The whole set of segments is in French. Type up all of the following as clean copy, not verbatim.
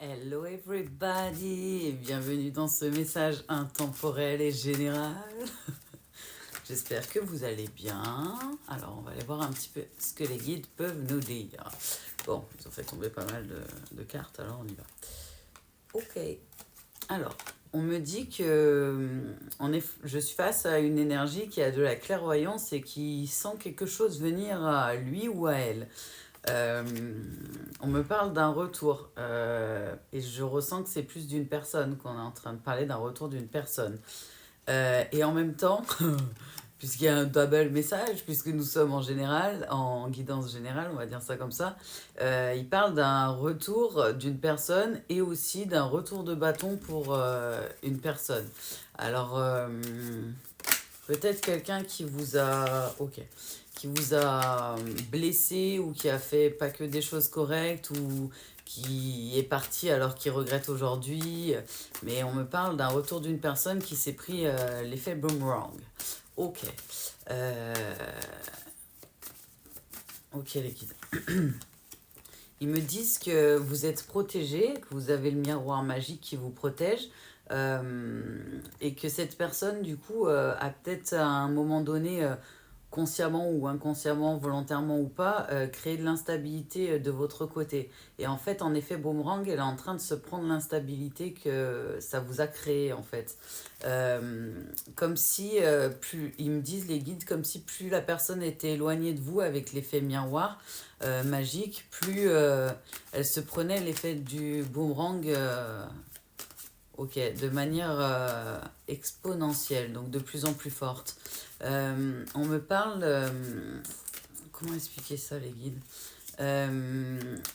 Hello everybody et bienvenue dans ce message intemporel et général. J'espère que vous allez bien. Alors on va aller voir un petit peu ce que les guides peuvent nous dire. Bon, ils ont fait tomber pas mal de cartes, alors on y va. Ok, alors on me dit que je suis face à une énergie qui a de la clairvoyance et qui sent quelque chose venir à lui ou à elle. Euh, on me parle d'un retour et je ressens que c'est plus d'une personne, qu'on est en train de parler d'un retour d'une personne. Et en même temps, puisqu'il y a un double message, puisque nous sommes en général, en guidance générale, on va dire ça comme ça, il parle d'un retour d'une personne et aussi d'un retour de bâton pour une personne. Alors, peut-être quelqu'un qui vous a... Ok. Qui vous a blessé ou qui a fait pas que des choses correctes ou qui est parti alors qu'il regrette aujourd'hui. Mais on me parle d'un retour d'une personne qui s'est pris l'effet boomerang. Ok. Euh, Ok les guides. Ils me disent que vous êtes protégé, que vous avez le miroir magique qui vous protège. Et que cette personne, du coup, a peut-être à un moment donné, consciemment ou inconsciemment, volontairement ou pas, créé de l'instabilité de votre côté. Et en fait, en effet, Boomerang, elle est en train de se prendre l'instabilité que ça vous a créé, en fait. Euh, Comme si, plus, ils me disent, les guides, comme si plus la personne était éloignée de vous avec l'effet miroir magique, plus elle se prenait l'effet du boomerang. Ok, de manière exponentielle, donc de plus en plus forte. On me parle... comment expliquer ça, les guides?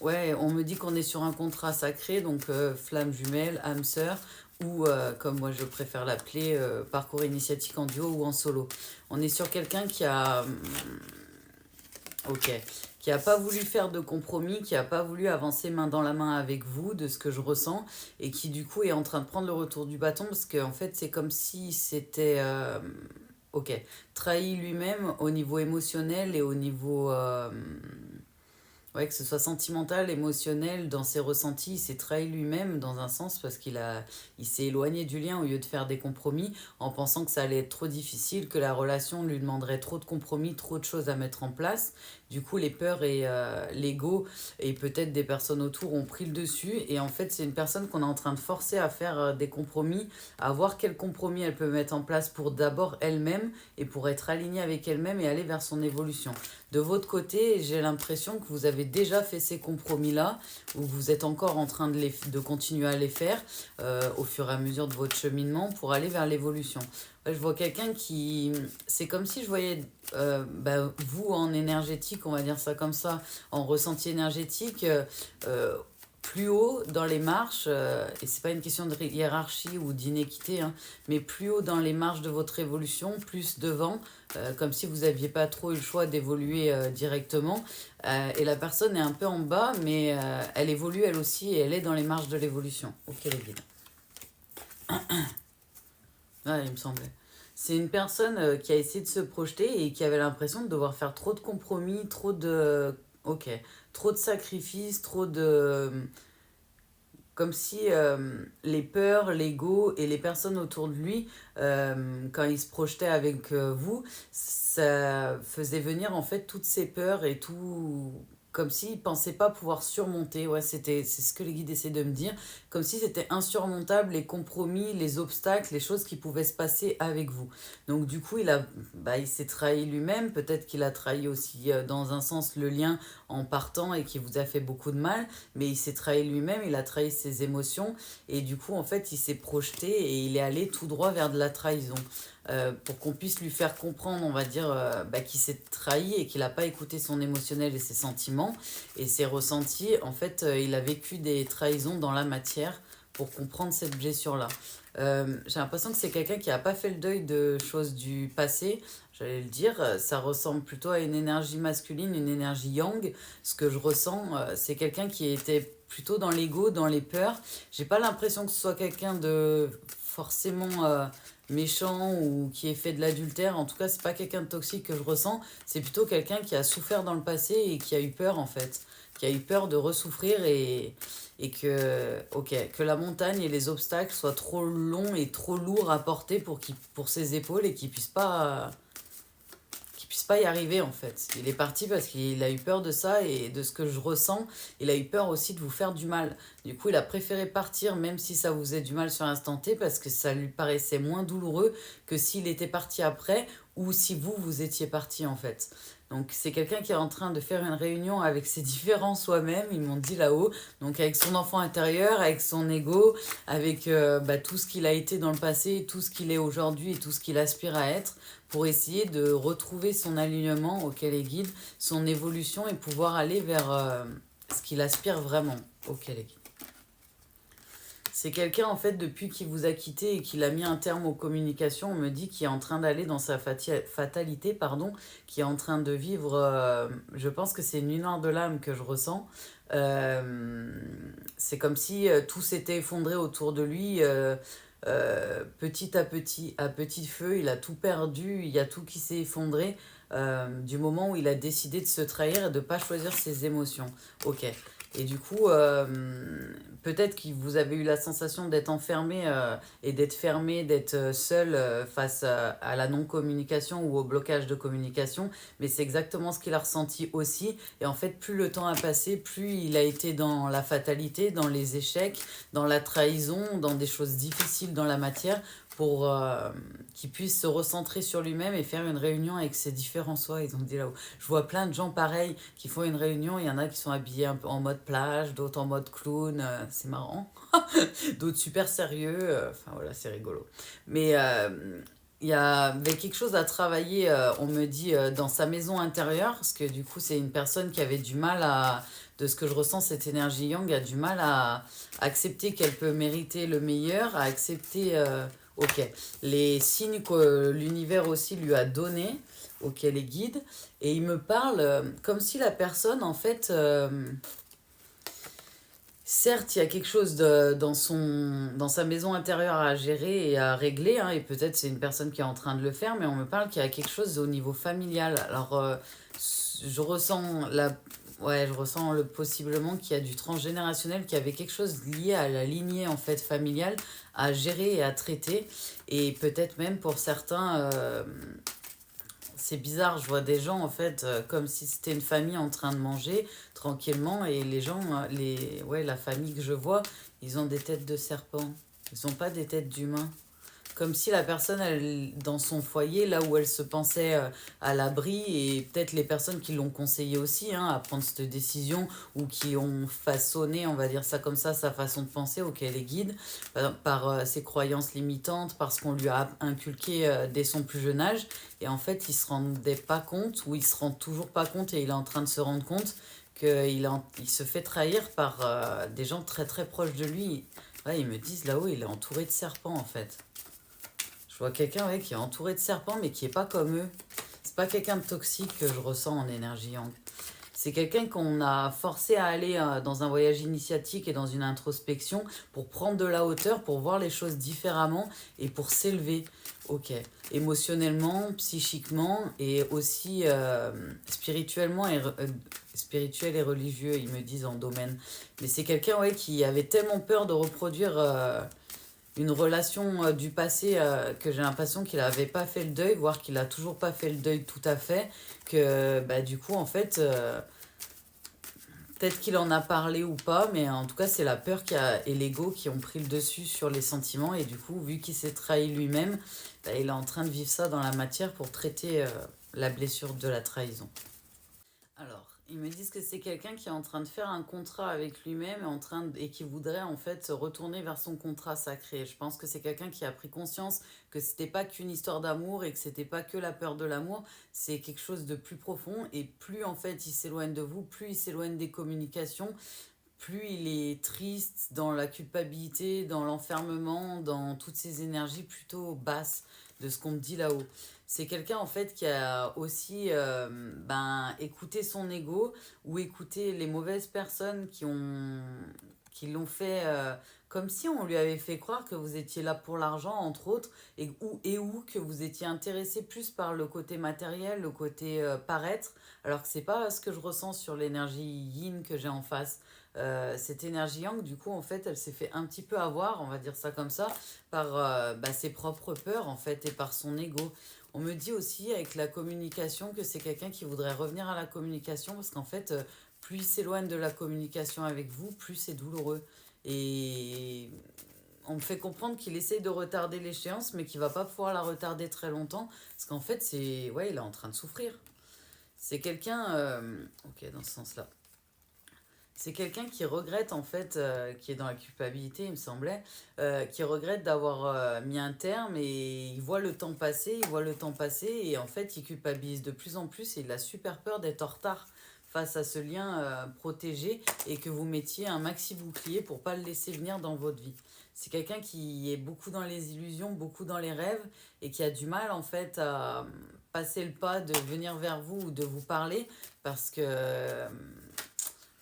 Ouais, on me dit qu'on est sur un contrat sacré, donc flamme jumelle, âme sœur, ou comme moi je préfère l'appeler, parcours initiatique en duo ou en solo. On est sur quelqu'un qui a... Ok. Qui a pas voulu faire de compromis, qui a pas voulu avancer main dans la main avec vous, de ce que je ressens, et qui du coup est en train de prendre le retour du bâton, parce qu'en fait c'est comme si c'était... ok. Trahi lui-même au niveau émotionnel et au niveau... ouais, que ce soit sentimental, émotionnel, dans ses ressentis, il s'est trahi lui-même dans un sens parce il s'est éloigné du lien au lieu de faire des compromis en pensant que ça allait être trop difficile, que la relation lui demanderait trop de compromis, trop de choses à mettre en place. Du coup, les peurs et l'ego et peut-être des personnes autour ont pris le dessus et en fait, c'est une personne qu'on est en train de forcer à faire des compromis, à voir quel compromis elle peut mettre en place pour d'abord elle-même et pour être alignée avec elle-même et aller vers son évolution. De votre côté, j'ai l'impression que vous avez déjà fait ces compromis-là, ou vous êtes encore en train de continuer à les faire au fur et à mesure de votre cheminement pour aller vers l'évolution. Ouais, je vois quelqu'un qui... C'est comme si je voyais vous en énergétique, on va dire ça comme ça, en ressenti énergétique, plus haut dans les marches, et c'est pas une question de hiérarchie ou d'inéquité, hein, mais plus haut dans les marches de votre évolution, plus devant, comme si vous n'aviez pas trop eu le choix d'évoluer directement. Et la personne est un peu en bas, mais elle évolue elle aussi et elle est dans les marches de l'évolution. Ok les guides. Ouais, il me semblait. C'est une personne qui a essayé de se projeter et qui avait l'impression de devoir faire trop de compromis, trop de... Ok, trop de sacrifices, trop de... Comme si les peurs, l'ego et les personnes autour de lui, quand il se projetait avec vous, ça faisait venir en fait toutes ces peurs et tout, comme s'il ne pensait pas pouvoir surmonter. Ouais, c'est ce que les guides essaient de me dire, comme si c'était insurmontable les compromis, les obstacles, les choses qui pouvaient se passer avec vous. Donc du coup, il s'est trahi lui-même, peut-être qu'il a trahi aussi dans un sens le lien en partant et qui vous a fait beaucoup de mal, mais il s'est trahi lui-même, il a trahi ses émotions, et du coup, en fait, il s'est projeté et il est allé tout droit vers de la trahison. Pour qu'on puisse lui faire comprendre, on va dire, qu'il s'est trahi et qu'il n'a pas écouté son émotionnel et ses sentiments et ses ressentis. En fait, il a vécu des trahisons dans la matière pour comprendre cette blessure-là. J'ai l'impression que c'est quelqu'un qui n'a pas fait le deuil de choses du passé. J'allais le dire, ça ressemble plutôt à une énergie masculine, une énergie yang. Ce que je ressens, c'est quelqu'un qui était plutôt dans l'ego, dans les peurs. J'ai pas l'impression que ce soit quelqu'un de forcément méchant ou qui ait fait de l'adultère. En tout cas, c'est pas quelqu'un de toxique que je ressens. C'est plutôt quelqu'un qui a souffert dans le passé et qui a eu peur en fait. qui a eu peur de ressouffrir et que la montagne et les obstacles soient trop longs et trop lourds à porter pour ses épaules et qu'il puisse pas y arriver en fait. Il est parti parce qu'il a eu peur de ça et de ce que je ressens. Il a eu peur aussi de vous faire du mal. Du coup, il a préféré partir même si ça vous faisait du mal sur l'instant T parce que ça lui paraissait moins douloureux que s'il était parti après ou si vous étiez parti en fait. Donc c'est quelqu'un qui est en train de faire une réunion avec ses différents soi-même, ils m'ont dit là-haut, donc avec son enfant intérieur, avec son ego, avec tout ce qu'il a été dans le passé, tout ce qu'il est aujourd'hui et tout ce qu'il aspire à être, pour essayer de retrouver son alignement auquel il guide, son évolution et pouvoir aller vers ce qu'il aspire vraiment auquel il guide. C'est quelqu'un, en fait, depuis qu'il vous a quitté et qu'il a mis un terme aux communications, on me dit qu'il est en train d'aller dans sa fatalité, pardon, qui est en train de vivre, je pense que c'est une nuit noire de l'âme que je ressens. C'est comme si tout s'était effondré autour de lui, petit à petit feu, il a tout perdu, il y a tout qui s'est effondré du moment où il a décidé de se trahir et de ne pas choisir ses émotions. Ok. Et du coup, peut-être que vous avez eu la sensation d'être enfermé et d'être fermé, d'être seul face à la non-communication ou au blocage de communication, mais c'est exactement ce qu'il a ressenti aussi. Et en fait, plus le temps a passé, plus il a été dans la fatalité, dans les échecs, dans la trahison, dans des choses difficiles dans la matière, pour qu'il puisse se recentrer sur lui-même et faire une réunion avec ses différents soi. Ils ont dit là-haut. Je vois plein de gens pareils qui font une réunion. Il y en a qui sont habillés un peu en mode plage, d'autres en mode clown. C'est marrant. D'autres super sérieux. Enfin voilà, c'est rigolo. Mais il y avait quelque chose à travailler, on me dit, dans sa maison intérieure. Parce que du coup, c'est une personne qui avait du mal à... De ce que je ressens, cette énergie yang a du mal à accepter qu'elle peut mériter le meilleur, à accepter... Ok, les signes que l'univers aussi lui a donnés, auxquels les guide, et il me parle comme si la personne, en fait, certes, il y a quelque chose dans sa maison intérieure à gérer et à régler, hein, et peut-être c'est une personne qui est en train de le faire, mais on me parle qu'il y a quelque chose au niveau familial. Alors, je ressens ouais, je ressens possiblement qu'il y a du transgénérationnel, qu'il y avait quelque chose lié à la lignée en fait familiale à gérer et à traiter, et peut-être même pour certains, c'est bizarre, je vois des gens en fait comme si c'était une famille en train de manger tranquillement et les gens, ouais, la famille que je vois, ils ont des têtes de serpents. Ils n'ont pas des têtes d'humains. Comme si la personne, elle, dans son foyer, là où elle se pensait à l'abri, et peut-être les personnes qui l'ont conseillé aussi hein, à prendre cette décision ou qui ont façonné, on va dire ça comme ça, sa façon de penser auquel elle est guide, par ses croyances limitantes, parce qu'on lui a inculqué dès son plus jeune âge. Et en fait, il se rendait pas compte, ou il se rend toujours pas compte, et il est en train de se rendre compte qu'il se fait trahir par des gens très très proches de lui. Ouais, ils me disent là-haut, il est entouré de serpents en fait. Je vois quelqu'un ouais, qui est entouré de serpents, mais qui est pas comme eux. C'est pas quelqu'un de toxique que je ressens en énergie yang. C'est quelqu'un qu'on a forcé à aller dans un voyage initiatique et dans une introspection pour prendre de la hauteur, pour voir les choses différemment et pour s'élever. Ok. Émotionnellement, psychiquement et aussi spirituellement spirituel et religieux, ils me disent en domaine. Mais c'est quelqu'un ouais, qui avait tellement peur de reproduire une relation du passé que j'ai l'impression qu'il n'avait pas fait le deuil, voire qu'il n'a toujours pas fait le deuil tout à fait, que bah, du coup, en fait, peut-être qu'il en a parlé ou pas, mais en tout cas, c'est la peur et l'ego qui ont pris le dessus sur les sentiments, et du coup, vu qu'il s'est trahi lui-même, bah, il est en train de vivre ça dans la matière pour traiter la blessure de la trahison. Alors, ils me disent que c'est quelqu'un qui est en train de faire un contrat avec lui-même et qui voudrait en fait se retourner vers son contrat sacré. Je pense que c'est quelqu'un qui a pris conscience que c'était pas qu'une histoire d'amour et que c'était pas que la peur de l'amour, c'est quelque chose de plus profond et plus en fait il s'éloigne de vous, plus il s'éloigne des communications, plus il est triste dans la culpabilité, dans l'enfermement, dans toutes ces énergies plutôt basses de ce qu'on me dit là-haut. C'est quelqu'un en fait qui a aussi écouté son ego ou écouté les mauvaises personnes qui qui l'ont fait comme si on lui avait fait croire que vous étiez là pour l'argent, entre autres, et où que vous étiez intéressé plus par le côté matériel, le côté paraître, alors que c'est pas ce que je ressens sur l'énergie yin que j'ai en face. Cette énergie yang, du coup, en fait, elle s'est fait un petit peu avoir, on va dire ça comme ça, par ses propres peurs, en fait, et par son ego. On me dit aussi avec la communication que c'est quelqu'un qui voudrait revenir à la communication parce qu'en fait, plus il s'éloigne de la communication avec vous, plus c'est douloureux. Et on me fait comprendre qu'il essaye de retarder l'échéance, mais qu'il va pas pouvoir la retarder très longtemps parce qu'en fait, ouais, il est en train de souffrir. C'est quelqu'un, ok, dans ce sens-là. C'est quelqu'un qui regrette en fait, qui est dans la culpabilité, il me semblait, qui regrette d'avoir mis un terme et il voit le temps passer, et en fait il culpabilise de plus en plus et il a super peur d'être en retard face à ce lien protégé et que vous mettiez un maxi bouclier pour pas le laisser venir dans votre vie. C'est quelqu'un qui est beaucoup dans les illusions, beaucoup dans les rêves et qui a du mal en fait à passer le pas de venir vers vous ou de vous parler parce que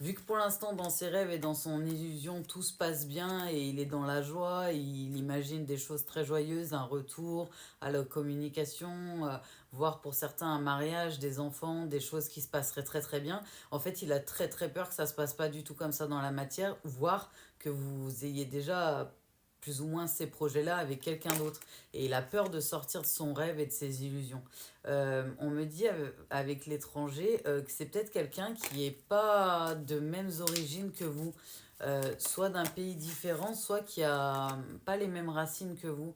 vu que pour l'instant, dans ses rêves et dans son illusion, tout se passe bien et il est dans la joie, il imagine des choses très joyeuses, un retour à la communication, voire pour certains un mariage, des enfants, des choses qui se passeraient très très bien. En fait, il a très très peur que ça se passe pas du tout comme ça dans la matière, voire que vous ayez déjà plus ou moins ces projets-là avec quelqu'un d'autre. Et il a peur de sortir de son rêve et de ses illusions. On me dit avec l'étranger que c'est peut-être quelqu'un qui n'est pas de mêmes origines que vous, soit d'un pays différent, soit qui a pas les mêmes racines que vous.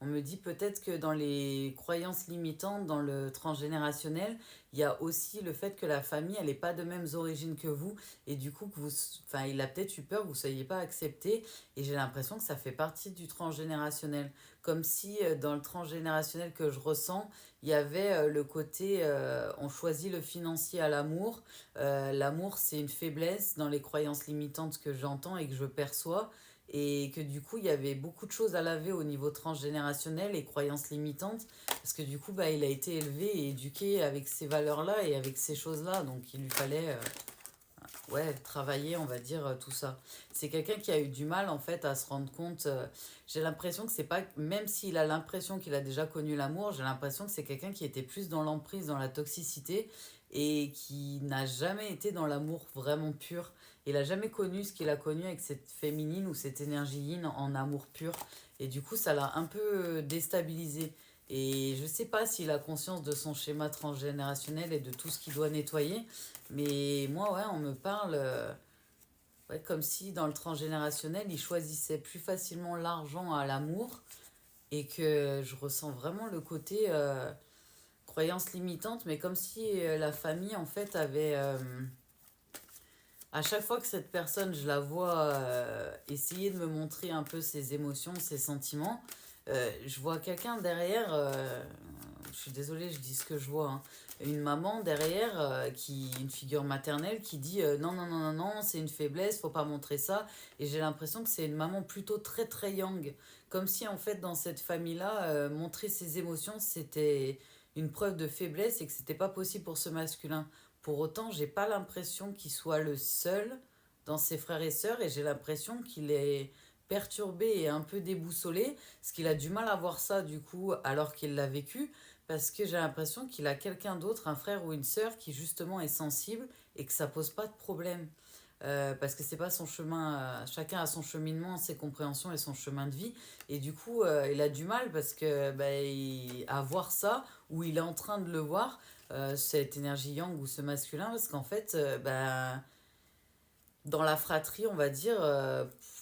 On me dit peut-être que dans les croyances limitantes, dans le transgénérationnel, il y a aussi le fait que la famille, elle n'est pas de mêmes origines que vous, et du coup, enfin, il a peut-être eu peur que vous ne soyez pas accepté, et j'ai l'impression que ça fait partie du transgénérationnel. Comme si dans le transgénérationnel que je ressens, il y avait le côté on choisit le financier à l'amour. L'amour, c'est une faiblesse dans les croyances limitantes que j'entends et que je perçois. Et que du coup, il y avait beaucoup de choses à laver au niveau transgénérationnel et croyances limitantes. Parce que du coup, bah, il a été élevé et éduqué avec ces valeurs-là et avec ces choses-là. Donc, il lui fallait ouais, travailler, on va dire, tout ça. C'est quelqu'un qui a eu du mal, en fait, à se rendre compte. J'ai l'impression que c'est pas. Même s'il a l'impression qu'il a déjà connu l'amour, j'ai l'impression que c'est quelqu'un qui était plus dans l'emprise, dans la toxicité, et qui n'a jamais été dans l'amour vraiment pur. Il a jamais connu ce qu'il a connu avec cette féminine ou cette énergie yin en amour pur. Et du coup, ça l'a un peu déstabilisé. Et je sais pas s'il a conscience de son schéma transgénérationnel et de tout ce qu'il doit nettoyer. Mais moi, ouais, on me parle ouais, comme si dans le transgénérationnel, il choisissait plus facilement l'argent à l'amour et que je ressens vraiment le côté croyance limitante, mais comme si la famille, en fait, avait... à chaque fois que cette personne, je la vois essayer de me montrer un peu ses émotions, ses sentiments, je vois quelqu'un derrière, je suis désolée, je dis ce que je vois, hein, une maman derrière, une figure maternelle qui dit non, non, non, non, non, c'est une faiblesse, faut pas montrer ça. Et j'ai l'impression que c'est une maman plutôt très, très yang. Comme si en fait, dans cette famille-là, montrer ses émotions, c'était une preuve de faiblesse et que c'était pas possible pour ce masculin. Pour autant, j'ai pas l'impression qu'il soit le seul dans ses frères et sœurs et j'ai l'impression qu'il est perturbé et un peu déboussolé, parce qu'il a du mal à voir ça du coup alors qu'il l'a vécu, parce que j'ai l'impression qu'il a quelqu'un d'autre, un frère ou une sœur qui justement est sensible et que ça pose pas de problème. Parce que c'est pas son chemin, chacun a son cheminement, ses compréhensions et son chemin de vie. Et du coup, il a du mal parce que à voir ça, ou il est en train de le voir, cette énergie yang ou ce masculin, parce qu'en fait, dans la fratrie, on va dire,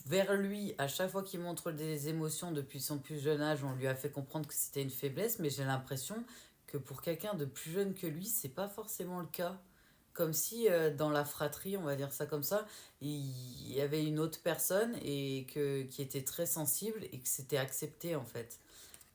vers lui, à chaque fois qu'il montre des émotions depuis son plus jeune âge, on lui a fait comprendre que c'était une faiblesse, mais j'ai l'impression que pour quelqu'un de plus jeune que lui, c'est pas forcément le cas. Comme si dans la fratrie, on va dire ça comme ça, il y avait une autre personne qui était très sensible et que c'était accepté en fait.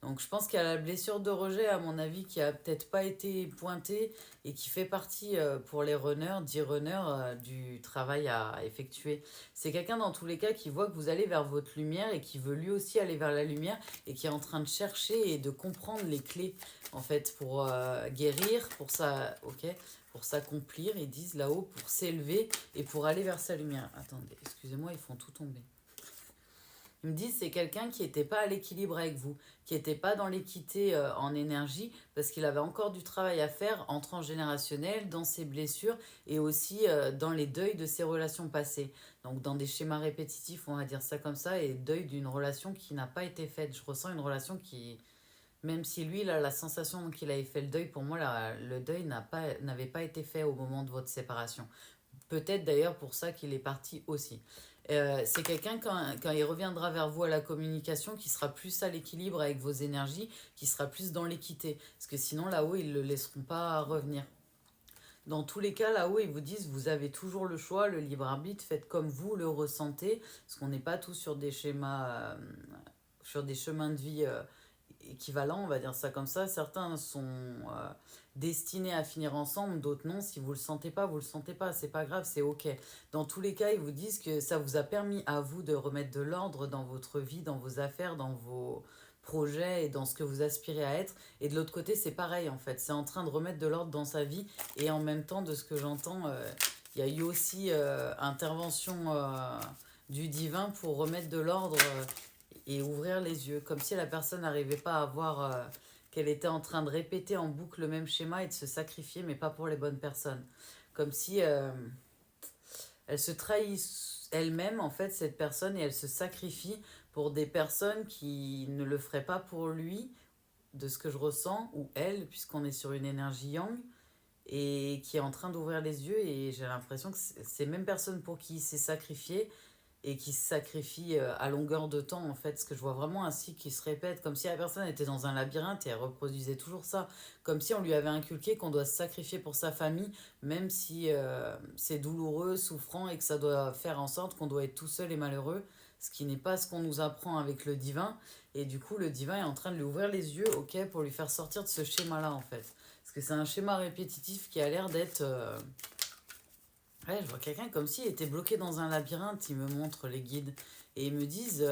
Donc je pense qu'il y a la blessure de rejet, à mon avis, qui a peut-être pas été pointée et qui fait partie pour les runners, 10 runners, du travail à effectuer. C'est quelqu'un dans tous les cas qui voit que vous allez vers votre lumière et qui veut lui aussi aller vers la lumière et qui est en train de chercher et de comprendre les clés en fait pour guérir, pour ça, ok, pour s'accomplir, ils disent là-haut, pour s'élever et pour aller vers sa lumière. Attendez, excusez-moi, ils font tout tomber. Ils me disent c'est quelqu'un qui n'était pas à l'équilibre avec vous, qui n'était pas dans l'équité en énergie, parce qu'il avait encore du travail à faire en transgénérationnel, dans ses blessures et aussi dans les deuils de ses relations passées. Donc dans des schémas répétitifs, on va dire ça comme ça, et deuil d'une relation qui n'a pas été faite. Je ressens une relation qui, même si lui, il a la sensation qu'il avait fait le deuil, pour moi, le deuil n'avait pas été fait au moment de votre séparation. Peut-être d'ailleurs pour ça qu'il est parti aussi. C'est quelqu'un, quand il reviendra vers vous à la communication, qui sera plus à l'équilibre avec vos énergies, qui sera plus dans l'équité. Parce que sinon, là-haut, ils ne le laisseront pas revenir. Dans tous les cas, là-haut, ils vous disent, vous avez toujours le choix, le libre arbitre, faites comme vous le ressentez, parce qu'on n'est pas tous sur des schémas, sur des chemins de vie équivalents, on va dire ça comme ça. Certains sont destinés à finir ensemble, d'autres non. Si vous le sentez pas, vous le sentez pas, c'est pas grave, c'est ok. Dans tous les cas, ils vous disent que ça vous a permis à vous de remettre de l'ordre dans votre vie, dans vos affaires, dans vos projets et dans ce que vous aspirez à être. Et de l'autre côté, c'est pareil en fait. C'est en train de remettre de l'ordre dans sa vie. Et en même temps, de ce que j'entends, il y a eu aussi intervention du divin pour remettre de l'ordre et ouvrir les yeux. Comme si la personne n'arrivait pas à voir qu'elle était en train de répéter en boucle le même schéma et de se sacrifier, mais pas pour les bonnes personnes. Comme si elle se trahit elle-même, en fait, cette personne, et elle se sacrifie pour des personnes qui ne le feraient pas pour lui, de ce que je ressens, ou elle, puisqu'on est sur une énergie yang, et qui est en train d'ouvrir les yeux, et j'ai l'impression que c'est ces mêmes personnes pour qui il s'est sacrifié, et qui se sacrifie à longueur de temps, en fait. Ce que je vois vraiment un cycle qui se répète, comme si la personne était dans un labyrinthe et elle reproduisait toujours ça. Comme si on lui avait inculqué qu'on doit se sacrifier pour sa famille, même si c'est douloureux, souffrant, et que ça doit faire en sorte qu'on doit être tout seul et malheureux, ce qui n'est pas ce qu'on nous apprend avec le divin. Et du coup, le divin est en train de lui ouvrir les yeux, ok, pour lui faire sortir de ce schéma-là, en fait. Parce que c'est un schéma répétitif qui a l'air d'être... Ouais, je vois quelqu'un comme s'il était bloqué dans un labyrinthe, ils me montrent les guides. Et ils me disent,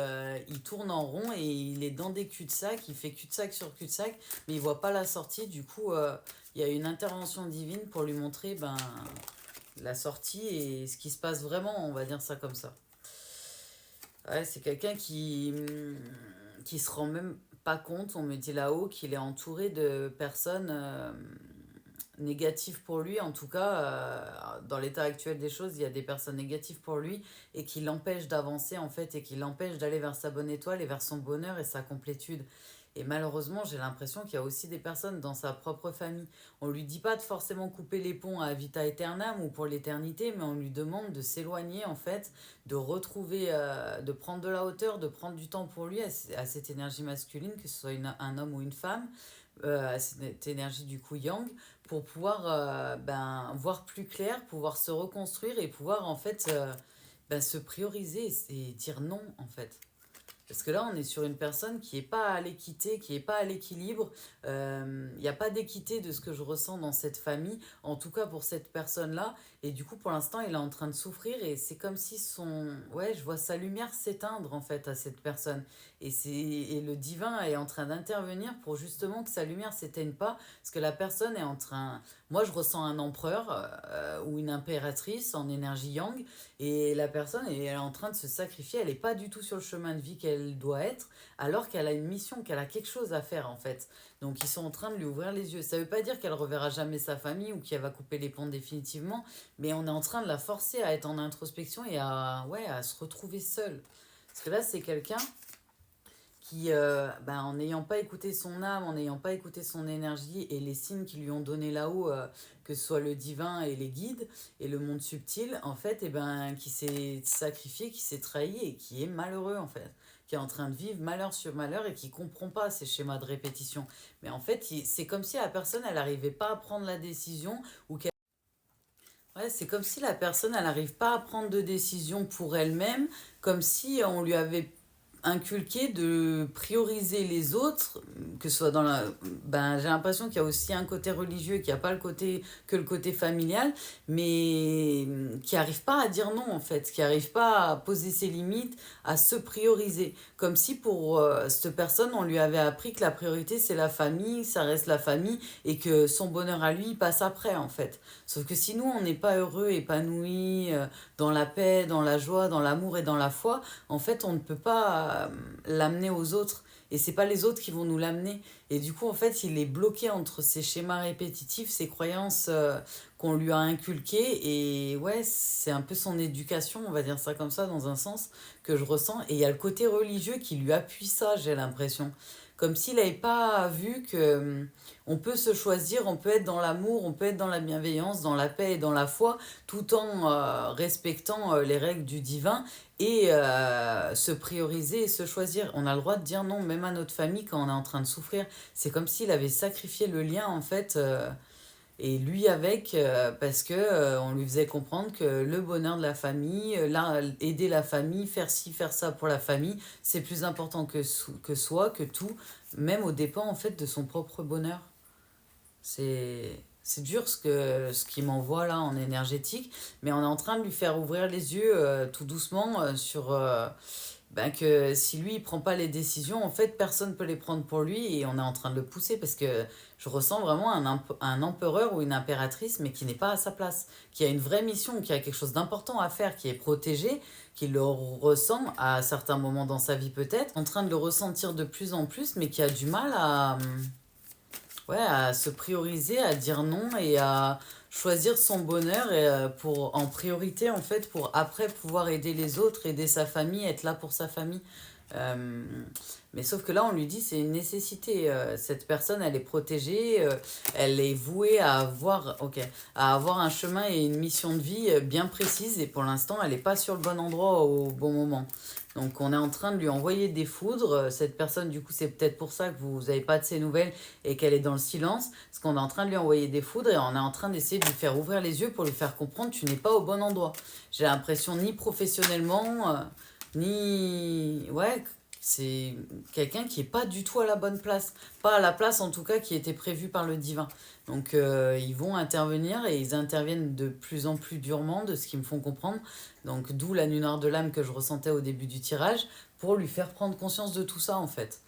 il tourne en rond et il est dans des cul-de-sac, il fait cul-de-sac sur cul-de-sac, mais il voit pas la sortie. Du coup, il y a une intervention divine pour lui montrer la sortie et ce qui se passe vraiment, on va dire ça comme ça. Ouais, c'est quelqu'un qui se rend même pas compte, on me dit là-haut, qu'il est entouré de personnes négatives pour lui. En tout cas, dans l'état actuel des choses, il y a des personnes négatives pour lui et qui l'empêchent d'avancer en fait et qui l'empêchent d'aller vers sa bonne étoile et vers son bonheur et sa complétude. Et malheureusement, j'ai l'impression qu'il y a aussi des personnes dans sa propre famille. On lui dit pas de forcément couper les ponts à vita aeternam ou pour l'éternité, mais on lui demande de s'éloigner en fait, de retrouver, de prendre de la hauteur, de prendre du temps pour lui, à cette énergie masculine, que ce soit un homme ou une femme, à cette énergie du coup yang, pour pouvoir voir plus clair, pouvoir se reconstruire et pouvoir en fait se prioriser et dire non en fait. Parce que là, on est sur une personne qui n'est pas à l'équité, qui n'est pas à l'équilibre. Il n'y a pas d'équité de ce que je ressens dans cette famille, en tout cas pour cette personne-là. Et du coup, pour l'instant, il est en train de souffrir et c'est comme si son... Ouais, je vois sa lumière s'éteindre en fait à cette personne. Et le divin est en train d'intervenir pour justement que sa lumière ne s'éteigne pas. Parce que la personne est en train... Moi, je ressens un empereur ou une impératrice en énergie yang. Et la personne, elle est en train de se sacrifier. Elle n'est pas du tout sur le chemin de vie qu'elle doit être, alors qu'elle a une mission, qu'elle a quelque chose à faire en fait. Donc ils sont en train de lui ouvrir les yeux. Ça ne veut pas dire qu'elle reverra jamais sa famille ou qu'elle va couper les ponts définitivement, mais on est en train de la forcer à être en introspection et à se retrouver seule. Parce que là, c'est quelqu'un qui, en n'ayant pas écouté son âme, en n'ayant pas écouté son énergie et les signes qui lui ont donné là-haut, que ce soit le divin et les guides et le monde subtil, en fait, qui s'est sacrifié, qui s'est trahi et qui est malheureux, en fait, qui est en train de vivre malheur sur malheur et qui comprend pas ces schémas de répétition. Mais en fait, c'est comme si la personne, elle n'arrivait pas à prendre la décision ou qu'elle... Ouais, c'est comme si la personne, elle n'arrive pas à prendre de décision pour elle-même, comme si on lui avait inculqué de prioriser les autres, que ce soit dans la... Ben, j'ai l'impression qu'il y a aussi un côté religieux, qu'il n'y a pas le côté familial, mais qui n'arrive pas à dire non, en fait, qui n'arrive pas à poser ses limites, à se prioriser. Comme si pour cette personne, on lui avait appris que la priorité, c'est la famille, ça reste la famille, et que son bonheur à lui il passe après, en fait. Sauf que si nous, on n'est pas heureux, épanoui, dans la paix, dans la joie, dans l'amour et dans la foi, en fait, on ne peut pas l'amener aux autres. Et c'est pas les autres qui vont nous l'amener. Et du coup, en fait, il est bloqué entre ces schémas répétitifs, ces croyances qu'on lui a inculquées. Et ouais, c'est un peu son éducation, on va dire ça comme ça, dans un sens, que je ressens. Et il y a le côté religieux qui lui appuie ça, j'ai l'impression. Comme s'il n'avait pas vu que on peut se choisir, on peut être dans l'amour, on peut être dans la bienveillance, dans la paix et dans la foi, tout en respectant les règles du divin et se prioriser et se choisir. On a le droit de dire non, même à notre famille, quand on est en train de souffrir. C'est comme s'il avait sacrifié le lien, en fait, et lui avec, parce que on lui faisait comprendre que le bonheur de la famille, là, aider la famille, faire ci, faire ça pour la famille, c'est plus important que soi, que tout, même au dépens, en fait, de son propre bonheur. C'est dur ce qu'il m'envoie là en énergétique, mais on est en train de lui faire ouvrir les yeux tout doucement sur ben que si lui il prend pas les décisions, en fait personne ne peut les prendre pour lui et on est en train de le pousser parce que je ressens vraiment un empereur ou une impératrice mais qui n'est pas à sa place, qui a une vraie mission, qui a quelque chose d'important à faire, qui est protégé, qui le ressent à certains moments dans sa vie peut-être, en train de le ressentir de plus en plus mais qui a du mal à ouais, à se prioriser, à dire non et à choisir son bonheur et, pour, en priorité en fait pour après pouvoir aider les autres, aider sa famille, être là pour sa famille. Euh, mais sauf que là, on lui dit c'est une nécessité. Cette personne, elle est protégée, elle est vouée à avoir un chemin et une mission de vie bien précise. Et pour l'instant, elle n'est pas sur le bon endroit au bon moment. Donc, on est en train de lui envoyer des foudres. Cette personne, du coup, c'est peut-être pour ça que vous n'avez pas de ses nouvelles et qu'elle est dans le silence. Parce qu'on est en train de lui envoyer des foudres et on est en train d'essayer de lui faire ouvrir les yeux pour lui faire comprendre que tu n'es pas au bon endroit. J'ai l'impression, ni professionnellement, ni... Ouais, c'est quelqu'un qui est pas du tout à la bonne place. Pas à la place, en tout cas, qui était prévue par le divin. Donc, ils vont intervenir et ils interviennent de plus en plus durement, de ce qu'ils me font comprendre. Donc, d'où la nuit noire de l'âme que je ressentais au début du tirage, pour lui faire prendre conscience de tout ça, en fait.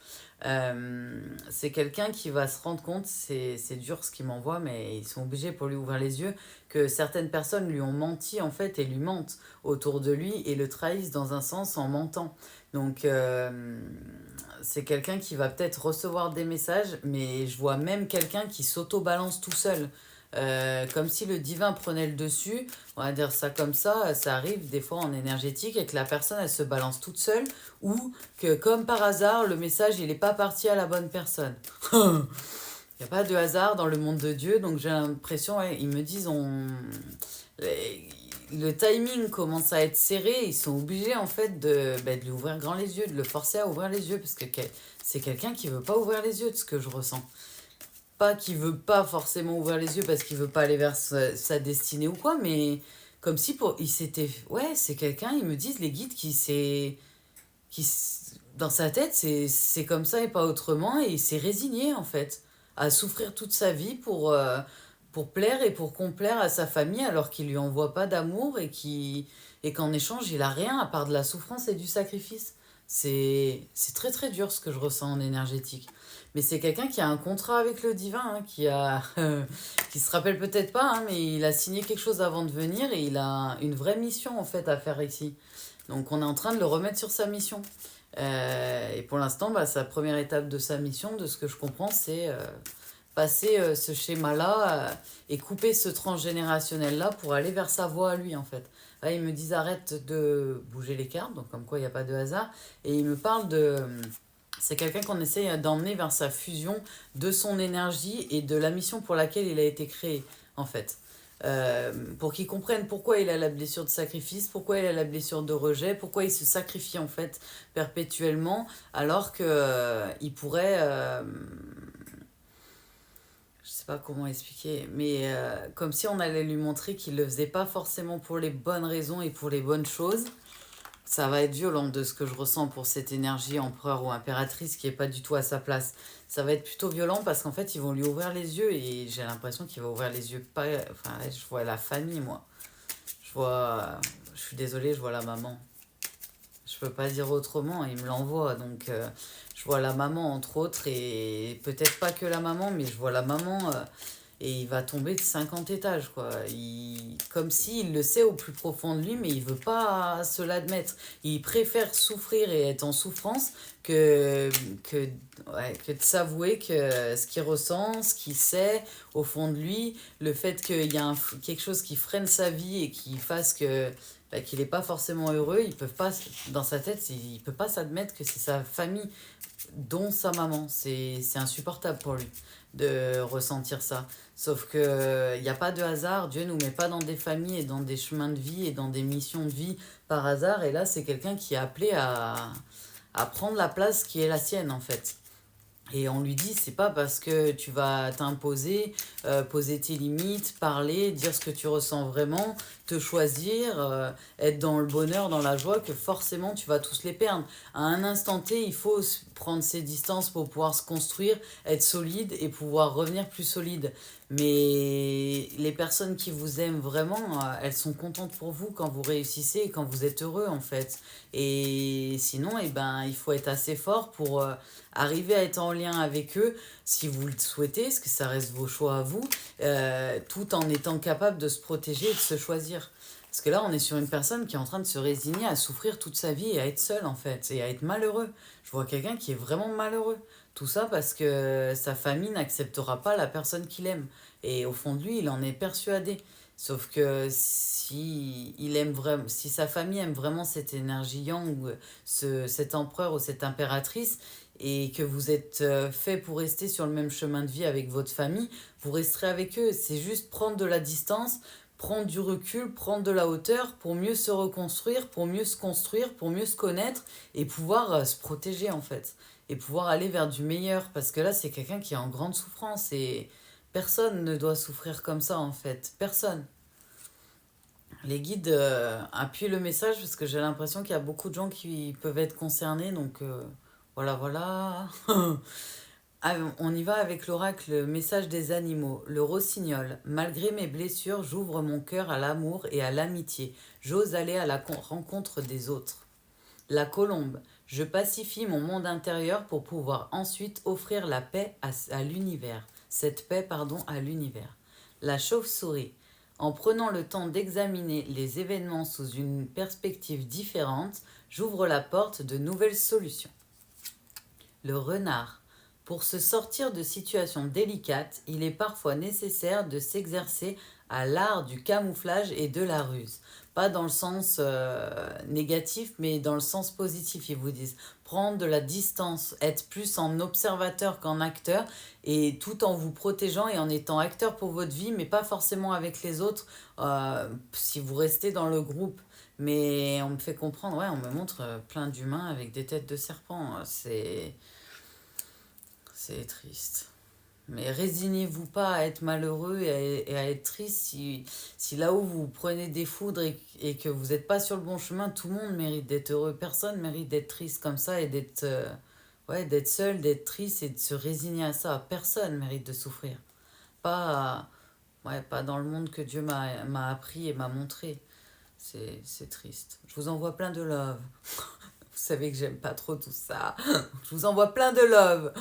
C'est quelqu'un qui va se rendre compte, c'est dur ce qu'il m'envoie, mais ils sont obligés pour lui ouvrir les yeux, que certaines personnes lui ont menti en fait et lui mentent autour de lui et le trahissent dans un sens en mentant. Donc c'est quelqu'un qui va peut-être recevoir des messages, mais je vois même quelqu'un qui s'auto-balance tout seul. Comme si le divin prenait le dessus, on va dire ça comme ça arrive des fois en énergétique et que la personne elle se balance toute seule ou que comme par hasard le message il n'est pas parti à la bonne personne. Il n'y a pas de hasard dans le monde de Dieu, donc j'ai l'impression, ouais, ils me disent, le timing commence à être serré, ils sont obligés en fait de lui ouvrir grand les yeux, de le forcer à ouvrir les yeux, parce que c'est quelqu'un qui veut pas ouvrir les yeux de ce que je ressens. Pas qu'il veut pas forcément ouvrir les yeux parce qu'il veut pas aller vers sa destinée ou quoi, mais comme si pour il s'était ouais, c'est quelqu'un, ils me disent les guides dans sa tête, c'est comme ça et pas autrement et il s'est résigné en fait à souffrir toute sa vie pour plaire et pour complaire à sa famille alors qu'il lui envoie pas d'amour et qu'en échange, il a rien à part de la souffrance et du sacrifice. C'est très très dur ce que je ressens en énergétique. Mais c'est quelqu'un qui a un contrat avec le divin, hein, qui se rappelle peut-être pas, hein, mais il a signé quelque chose avant de venir et il a une vraie mission en fait à faire ici. Donc on est en train de le remettre sur sa mission. Et pour l'instant, bah, sa première étape de sa mission, de ce que je comprends, c'est passer ce schéma-là et couper ce transgénérationnel-là pour aller vers sa voie à lui, en fait. Là, ils me disent arrête de bouger les cartes, donc comme quoi il n'y a pas de hasard. Et ils me parlent de... C'est quelqu'un qu'on essaie d'emmener vers sa fusion de son énergie et de la mission pour laquelle il a été créé, en fait. Pour qu'il comprenne pourquoi il a la blessure de sacrifice, pourquoi il a la blessure de rejet, pourquoi il se sacrifie en fait perpétuellement, alors que il pourrait, je sais pas comment expliquer, mais comme si on allait lui montrer qu'il le faisait pas forcément pour les bonnes raisons et pour les bonnes choses, Ça va être violent de ce que je ressens pour cette énergie empereur ou impératrice qui est pas du tout à sa place. Ça va être plutôt violent parce qu'en fait, ils vont lui ouvrir les yeux et j'ai l'impression qu'il va ouvrir les yeux pas... Enfin, ouais, je vois la famille, moi. Je vois... Je suis désolée, je vois la maman. Je peux pas dire autrement, il me l'envoie. Donc, je vois la maman, entre autres, et peut-être pas que la maman, mais je vois la maman... et il va tomber de 50 étages, quoi. Comme s'il le sait au plus profond de lui, mais il veut pas se l'admettre. Il préfère souffrir et être en souffrance que, que, que de s'avouer que ce qu'il ressent, ce qu'il sait au fond de lui, le fait qu'il y a quelque chose qui freine sa vie et qui fasse que qu'il n'est pas forcément heureux, ils peuvent pas, dans sa tête, il peut pas s'admettre que c'est sa famille, dont sa maman. C'est insupportable pour lui de ressentir ça. Sauf que il n'y a pas de hasard. Dieu nous met pas dans des familles et dans des chemins de vie et dans des missions de vie par hasard. Et là, c'est quelqu'un qui est appelé à prendre la place qui est la sienne, en fait. Et on lui dit, c'est pas parce que tu vas t'imposer, poser tes limites, parler, dire ce que tu ressens vraiment, te choisir, être dans le bonheur, dans la joie, que forcément tu vas tous les perdre. À un instant T, il faut prendre ses distances pour pouvoir se construire, être solide et pouvoir revenir plus solide. Mais les personnes qui vous aiment vraiment, elles sont contentes pour vous quand vous réussissez et quand vous êtes heureux, en fait. Et sinon, eh ben, il faut être assez fort pour arriver à être en lien avec eux si vous le souhaitez, parce que ça reste vos choix à vous, tout en étant capable de se protéger et de se choisir. Parce que là, on est sur une personne qui est en train de se résigner à souffrir toute sa vie et à être seul, en fait, et à être malheureux. Je vois quelqu'un qui est vraiment malheureux. Tout ça parce que sa famille n'acceptera pas la personne qu'il aime. Et au fond de lui, il en est persuadé. Sauf que si, il aime vraiment, si sa famille aime vraiment cette énergie yang, ou cet empereur ou cette impératrice, et que vous êtes fait pour rester sur le même chemin de vie avec votre famille, vous resterez avec eux. C'est juste prendre de la distance, prendre du recul, prendre de la hauteur pour mieux se reconstruire, pour mieux se construire, pour mieux se connaître et pouvoir se protéger, en fait. Et pouvoir aller vers du meilleur. Parce que là, c'est quelqu'un qui est en grande souffrance et personne ne doit souffrir comme ça, en fait. Personne. Les guides appuient le message parce que j'ai l'impression qu'il y a beaucoup de gens qui peuvent être concernés. Donc voilà, voilà. Ah, on y va avec l'oracle message des animaux. Le rossignol. Malgré mes blessures, j'ouvre mon cœur à l'amour et à l'amitié. J'ose aller à la rencontre des autres. La colombe. Je pacifie mon monde intérieur pour pouvoir ensuite offrir la paix à l'univers. Cette paix, pardon, à l'univers. La chauve-souris. En prenant le temps d'examiner les événements sous une perspective différente, j'ouvre la porte de nouvelles solutions. Le renard. Pour se sortir de situations délicates, il est parfois nécessaire de s'exercer à l'art du camouflage et de la ruse. Pas dans le sens négatif, mais dans le sens positif, ils vous disent. Prendre de la distance, être plus en observateur qu'en acteur, et tout en vous protégeant et en étant acteur pour votre vie, mais pas forcément avec les autres, si vous restez dans le groupe. Mais on me fait comprendre, ouais, on me montre plein d'humains avec des têtes de serpent. C'est triste. Mais résignez-vous pas à être malheureux et à être triste si là où vous prenez des foudres et que vous n'êtes pas sur le bon chemin, tout le monde mérite d'être heureux. Personne mérite d'être triste comme ça et d'être ouais, d'être seul, d'être triste et de se résigner à ça. Personne mérite de souffrir. Pas, ouais, pas dans le monde que Dieu m'a appris et m'a montré. C'est triste. Je vous envoie plein de love. Vous savez que j'aime pas trop tout ça. Je vous envoie plein de love.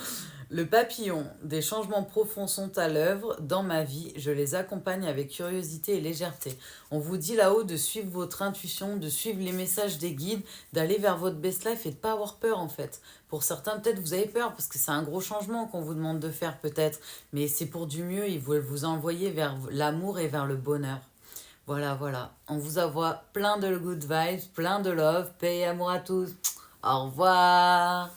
Le papillon, des changements profonds sont à l'œuvre dans ma vie. Je les accompagne avec curiosité et légèreté. On vous dit là-haut de suivre votre intuition, de suivre les messages des guides, d'aller vers votre best life et de ne pas avoir peur, en fait. Pour certains, peut-être vous avez peur parce que c'est un gros changement qu'on vous demande de faire, peut-être. Mais c'est pour du mieux. Ils veulent vous envoyer vers l'amour et vers le bonheur. Voilà, voilà. On vous envoie plein de good vibes, plein de love, paix et amour à tous. Au revoir.